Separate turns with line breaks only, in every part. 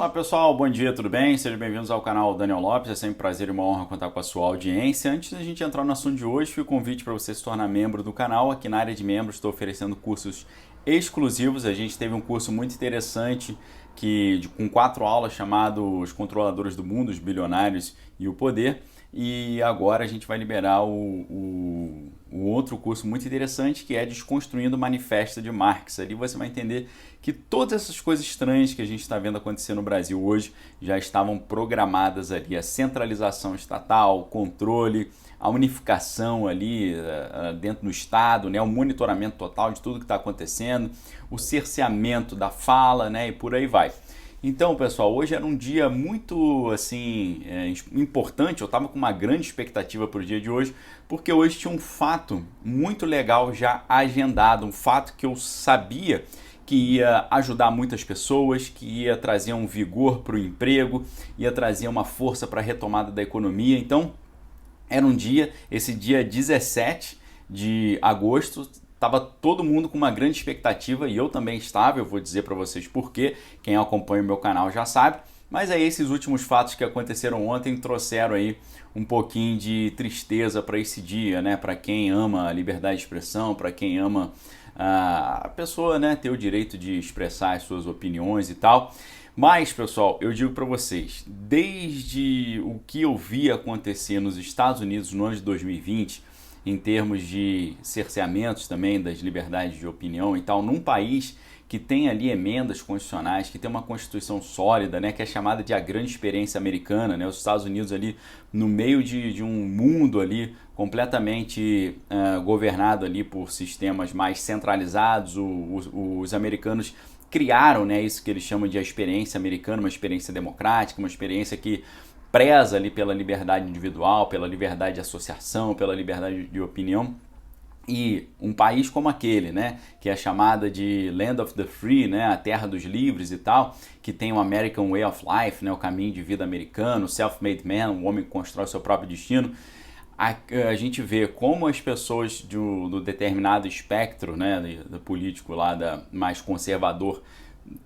Fala pessoal, bom dia, tudo bem? Sejam bem-vindos ao canal Daniel Lopes, é sempre um prazer e uma honra contar com a sua audiência. Antes da gente entrar no assunto de hoje, fica o convite para você se tornar membro do canal. Aqui na área de membros estou oferecendo cursos exclusivos. A gente teve um curso muito interessante com 4 aulas chamado Os Controladores do Mundo, os Bilionários e o Poder. E agora a gente vai liberar o outro curso muito interessante, que é Desconstruindo o Manifesto de Marx. Ali você vai entender que todas essas coisas estranhas que a gente está vendo acontecer no Brasil hoje já estavam programadas ali. A centralização estatal, o controle, a unificação ali dentro do Estado, né, o monitoramento total de tudo que está acontecendo, o cerceamento da fala, né, e por aí vai. Então, pessoal, hoje era um dia muito assim importante. Eu estava com uma grande expectativa para o dia de hoje, porque hoje tinha um fato muito legal já agendado, um fato que eu sabia que ia ajudar muitas pessoas, que ia trazer um vigor para o emprego, ia trazer uma força para a retomada da economia. Então, era um dia, esse dia 17 de agosto, estava todo mundo com uma grande expectativa e eu também estava, eu vou dizer para vocês por quê, quem acompanha o meu canal já sabe, mas aí esses últimos fatos que aconteceram ontem trouxeram aí um pouquinho de tristeza para esse dia, né? Para quem ama a liberdade de expressão, para quem ama a pessoa, né, ter o direito de expressar as suas opiniões e tal. Mas, pessoal, eu digo para vocês, desde o que eu vi acontecer nos Estados Unidos no ano de 2020, em termos de cerceamentos também das liberdades de opinião e tal, num país que tem ali emendas constitucionais, que tem uma constituição sólida, né, que é chamada de a grande experiência americana, né, os Estados Unidos ali no meio de um mundo ali completamente governado ali por sistemas mais centralizados. Os americanos criaram, né, isso que eles chamam de a experiência americana, uma experiência democrática, uma experiência que preza ali pela liberdade individual, pela liberdade de associação, pela liberdade de opinião. E um país como aquele, né, que é chamada de Land of the Free, né, a terra dos livres e tal, que tem o American Way of Life, né, o caminho de vida americano, self-made man, o homem que constrói o seu próprio destino. A gente vê como as pessoas do determinado espectro, né, do político lá mais conservador,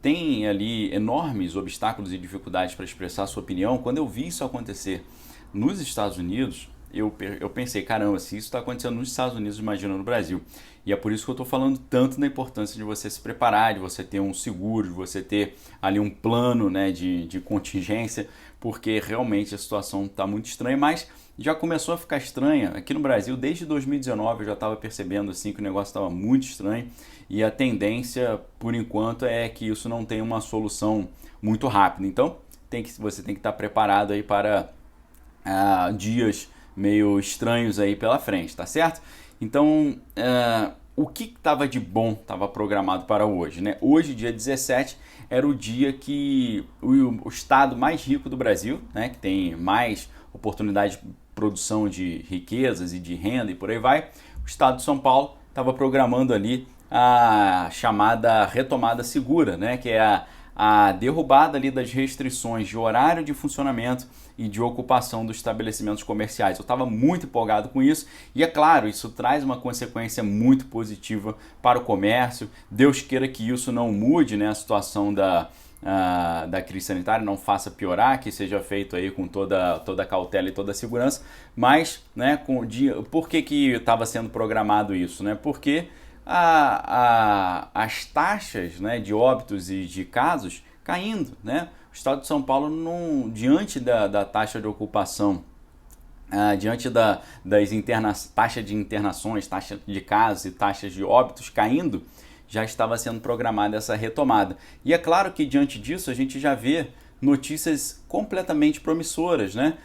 tem ali enormes obstáculos e dificuldades para expressar sua opinião. Quando eu vi isso acontecer nos Estados Unidos, eu pensei, caramba, se isso está acontecendo nos Estados Unidos, imagina no Brasil. E é por isso que eu estou falando tanto da importância de você se preparar, de você ter um seguro, de você ter ali um plano, né, de contingência, porque realmente a situação está muito estranha, mas já começou a ficar estranha. Aqui no Brasil, desde 2019, eu já estava percebendo assim, que o negócio estava muito estranho, e a tendência, por enquanto, é que isso não tenha uma solução muito rápida. Então, você tem que estar preparado aí para dias meio estranhos aí pela frente, tá certo? Então, o que estava de bom estava programado para hoje, né? Hoje, dia 17, era o dia que o estado mais rico do Brasil, né, que tem mais oportunidade de produção de riquezas e de renda e por aí vai, o estado de São Paulo estava programando ali a chamada retomada segura, né, que é a derrubada ali das restrições de horário de funcionamento e de ocupação dos estabelecimentos comerciais. Eu estava muito empolgado com isso e, é claro, isso traz uma consequência muito positiva para o comércio. Deus queira que isso não mude, né, a situação da crise sanitária, não faça piorar, que seja feito aí com toda a cautela e toda a segurança, mas, né, por que estava sendo programado isso, né? Porque as taxas, né, de óbitos e de casos caindo, né? O estado de São Paulo, diante da taxa de ocupação, diante taxa de internações, taxa de casos e taxas de óbitos caindo, já estava sendo programada essa retomada. E é claro que diante disso a gente já vê notícias completamente promissoras, né?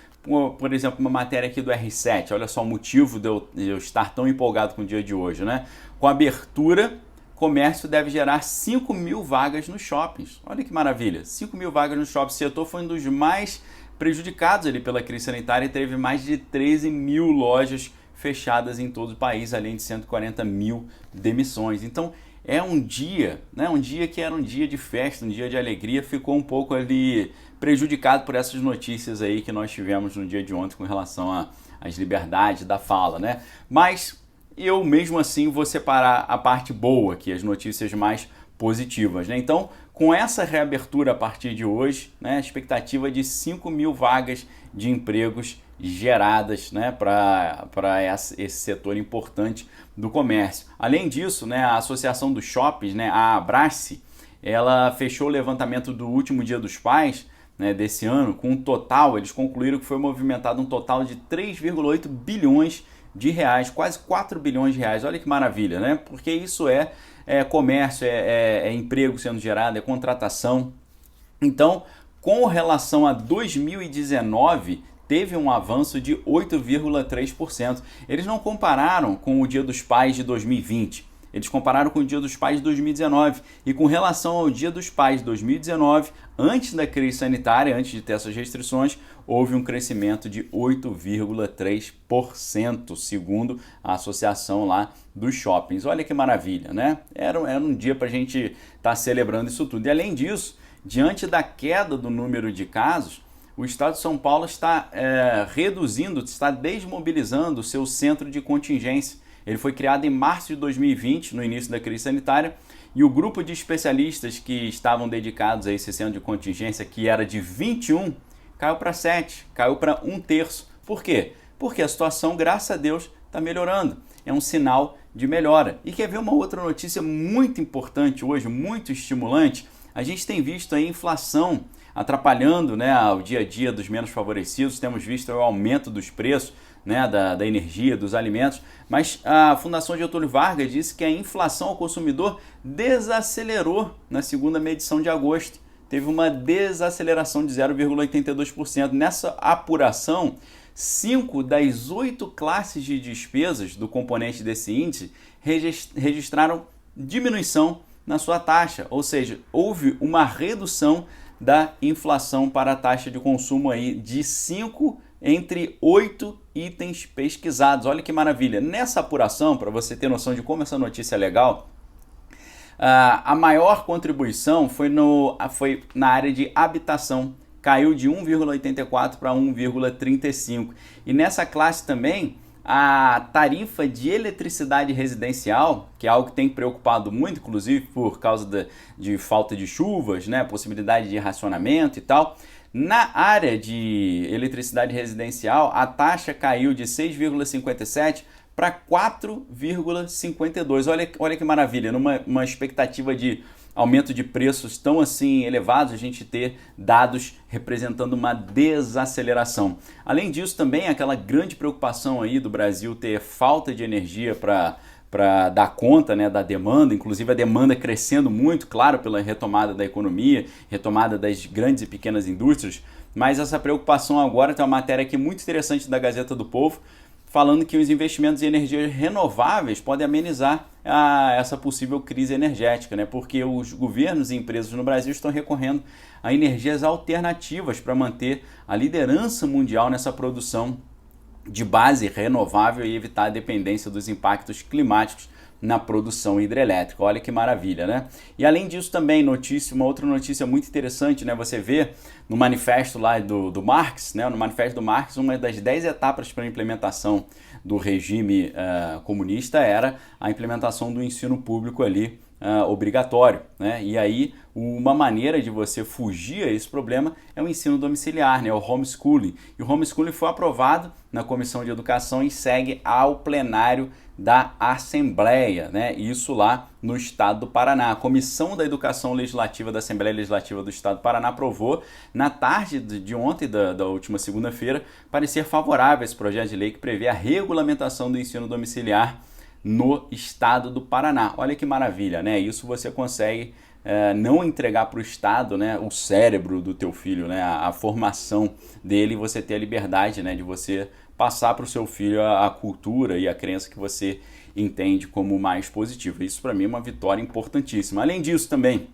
Por exemplo, uma matéria aqui do R7, olha só o motivo de eu estar tão empolgado com o dia de hoje, né? Com a abertura, comércio deve gerar 5 mil vagas nos shoppings. Olha que maravilha, 5 mil vagas nos shoppings. O setor foi um dos mais prejudicados ali pela crise sanitária e teve mais de 13 mil lojas fechadas em todo o país, além de 140 mil demissões. Então, é um dia, né? Um dia que era um dia de festa, um dia de alegria, ficou um pouco ali prejudicado por essas notícias aí que nós tivemos no dia de ontem com relação às liberdades da fala, né? Mas eu mesmo assim vou separar a parte boa aqui, as notícias mais positivas, né? Então, com essa reabertura a partir de hoje, né, a expectativa de 5 mil vagas de empregos geradas, né, para esse setor importante do comércio. Além disso, né, a Associação dos Shoppings, né, a Abrace, ela fechou o levantamento do último Dia dos Pais, né, desse ano, com um total, eles concluíram que foi movimentado um total de 3,8 bilhões de reais, quase 4 bilhões de reais. Olha que maravilha, né? Porque isso é comércio, é emprego sendo gerado, é contratação. Então, com relação a 2019, teve um avanço de 8,3%. Eles não compararam com o Dia dos Pais de 2020. Eles compararam com o Dia dos Pais de 2019. E com relação ao Dia dos Pais de 2019, antes da crise sanitária, antes de ter essas restrições, houve um crescimento de 8,3%, segundo a associação lá dos shoppings. Olha que maravilha, né? Era um dia para a gente estar celebrando isso tudo. E além disso, diante da queda do número de casos, o estado de São Paulo está reduzindo, está desmobilizando o seu centro de contingência. Ele foi criado em março de 2020, no início da crise sanitária, e o grupo de especialistas que estavam dedicados a esse centro de contingência, que era de 21, caiu para 7, caiu para 1/3. Por quê? Porque a situação, graças a Deus, está melhorando. É um sinal de melhora. E quer ver uma outra notícia muito importante hoje, muito estimulante? A gente tem visto a inflação atrapalhando, né, o dia a dia dos menos favorecidos, temos visto o aumento dos preços, né, da energia, dos alimentos, mas a Fundação Getúlio Vargas disse que a inflação ao consumidor desacelerou na segunda medição de agosto. Teve uma desaceleração de 0,82%. Nessa apuração, 5 das 8 classes de despesas do componente desse índice registraram diminuição na sua taxa, ou seja, houve uma redução da inflação para a taxa de consumo aí de 5 entre 8 itens pesquisados. Olha que maravilha. Nessa apuração, para você ter noção de como essa notícia é legal, a maior contribuição foi na área de habitação. Caiu de 1,84 para 1,35. E nessa classe também, a tarifa de eletricidade residencial, que é algo que tem preocupado muito, inclusive por causa de falta de chuvas, né, possibilidade de racionamento e tal. Na área de eletricidade residencial, a taxa caiu de 6,57 para 4,52. Olha que maravilha, numa expectativa de aumento de preços tão assim elevados, a gente ter dados representando uma desaceleração. Além disso, também aquela grande preocupação aí do Brasil ter falta de energia para dar conta, né, da demanda, inclusive a demanda crescendo muito, claro, pela retomada da economia, retomada das grandes e pequenas indústrias, mas essa preocupação agora tem uma matéria aqui muito interessante da Gazeta do Povo, falando que os investimentos em energias renováveis podem amenizar essa possível crise energética, né? Porque os governos e empresas no Brasil estão recorrendo a energias alternativas para manter a liderança mundial nessa produção de base renovável e evitar a dependência dos impactos climáticos na produção hidrelétrica. Olha que maravilha, né? E além disso também, uma outra notícia muito interessante, né? Você vê no manifesto lá do Marx, né? No manifesto do Marx, uma das 10 etapas para a implementação do regime comunista era a implementação do ensino público ali obrigatório, né? E aí uma maneira de você fugir a esse problema é o ensino domiciliar, né? O homeschooling. E o homeschooling foi aprovado na Comissão de Educação e segue ao plenário da Assembleia, né? Isso lá no estado do Paraná. A Comissão da Educação Legislativa da Assembleia Legislativa do estado do Paraná aprovou na tarde de ontem, da última segunda-feira, parecer favorável a esse projeto de lei que prevê a regulamentação do ensino domiciliar no estado do Paraná. Olha que maravilha, né? Isso você consegue não entregar para o Estado, né, o cérebro do teu filho, né, a formação dele, você ter a liberdade, né, de você passar para o seu filho a cultura e a crença que você entende como mais positiva. Isso para mim é uma vitória importantíssima. Além disso também,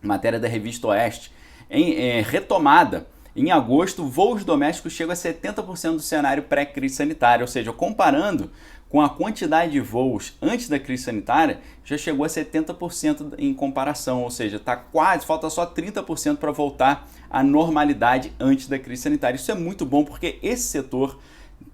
matéria da Revista Oeste, em retomada, em agosto, voos domésticos chegam a 70% do cenário pré-crise sanitária, ou seja, comparando com a quantidade de voos antes da crise sanitária, já chegou a 70% em comparação, ou seja, falta só 30% para voltar à normalidade antes da crise sanitária. Isso é muito bom porque esse setor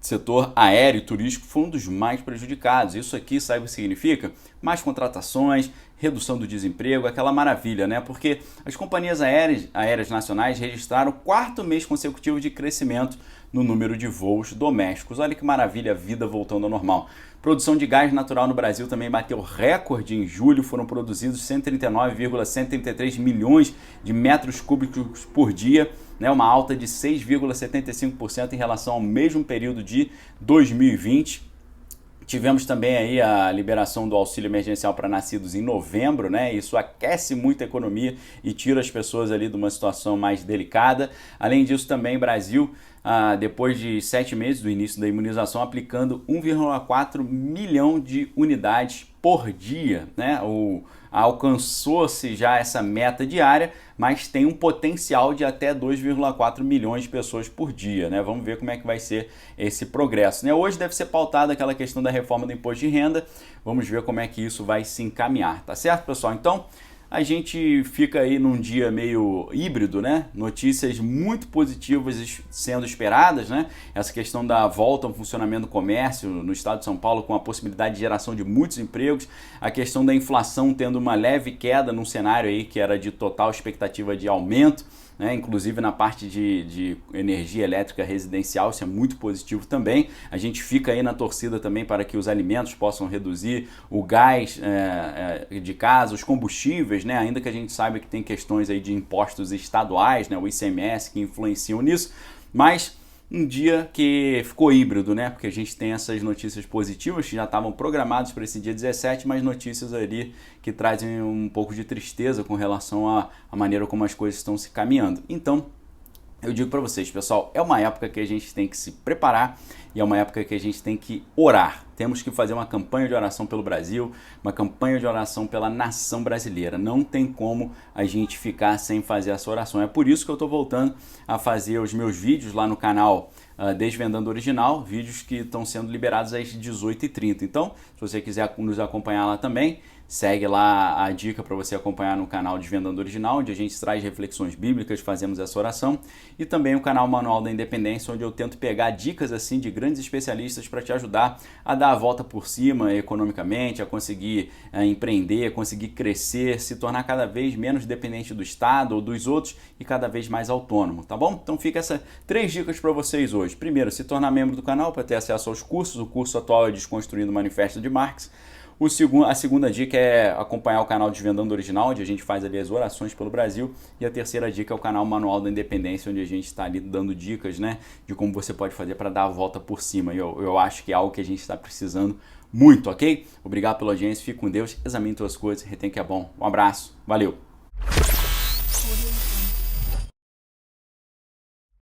setor aéreo e turístico foi um dos mais prejudicados. Isso aqui, sabe o que significa? Mais contratações, redução do desemprego, aquela maravilha, né? Porque as companhias aéreas nacionais registraram o quarto mês consecutivo de crescimento no número de voos domésticos. Olha que maravilha, a vida voltando ao normal. Produção de gás natural no Brasil também bateu recorde em julho, foram produzidos 139,133 milhões de metros cúbicos por dia, né, uma alta de 6,75% em relação ao mesmo período de 2020. Tivemos também aí a liberação do auxílio emergencial para nascidos em novembro, né? Isso aquece muito a economia e tira as pessoas ali de uma situação mais delicada. Além disso, também Brasil, depois de 7 meses do início da imunização, aplicando 1,4 milhão de unidades por dia, né? Alcançou-se já essa meta diária, mas tem um potencial de até 2,4 milhões de pessoas por dia, né? Vamos ver como é que vai ser esse progresso, né? Hoje deve ser pautada aquela questão da reforma do imposto de renda, vamos ver como é que isso vai se encaminhar, tá certo, pessoal? Então, a gente fica aí num dia meio híbrido, né? Notícias muito positivas sendo esperadas, né? Essa questão da volta ao funcionamento do comércio no estado de São Paulo com a possibilidade de geração de muitos empregos, a questão da inflação tendo uma leve queda num cenário aí que era de total expectativa de aumento, né? Inclusive na parte de energia elétrica residencial, isso é muito positivo também. A gente fica aí na torcida também para que os alimentos possam reduzir, o gás de casa, os combustíveis, né? Ainda que a gente saiba que tem questões aí de impostos estaduais, né? O ICMS que influenciam nisso, mas um dia que ficou híbrido, né? Porque a gente tem essas notícias positivas que já estavam programadas para esse dia 17, mas notícias ali que trazem um pouco de tristeza com relação à maneira como as coisas estão se caminhando. Então, eu digo para vocês, pessoal, é uma época que a gente tem que se preparar e é uma época que a gente tem que orar. Temos que fazer uma campanha de oração pelo Brasil, uma campanha de oração pela nação brasileira. Não tem como a gente ficar sem fazer essa oração. É por isso que eu estou voltando a fazer os meus vídeos lá no canal Desvendando Original, vídeos que estão sendo liberados às 18h30. Então, se você quiser nos acompanhar lá também, segue lá a dica para você acompanhar no canal Desvendando Original, onde a gente traz reflexões bíblicas, fazemos essa oração, e também o canal Manual da Independência, onde eu tento pegar dicas assim de grandes especialistas para te ajudar a dar a volta por cima economicamente, a conseguir empreender, a conseguir crescer, se tornar cada vez menos dependente do Estado ou dos outros e cada vez mais autônomo, tá bom? Então fica essas 3 dicas para vocês hoje. Primeiro, se tornar membro do canal para ter acesso aos cursos. O curso atual é Desconstruindo o Manifesto de Marx. A segunda dica é acompanhar o canal Desvendando Original, onde a gente faz ali as orações pelo Brasil. E a terceira dica é o canal Manual da Independência, onde a gente está ali dando dicas, né, de como você pode fazer para dar a volta por cima. E eu acho que é algo que a gente está precisando muito, ok? Obrigado pela audiência, fique com Deus, examine suas coisas, retém que é bom. Um abraço, valeu!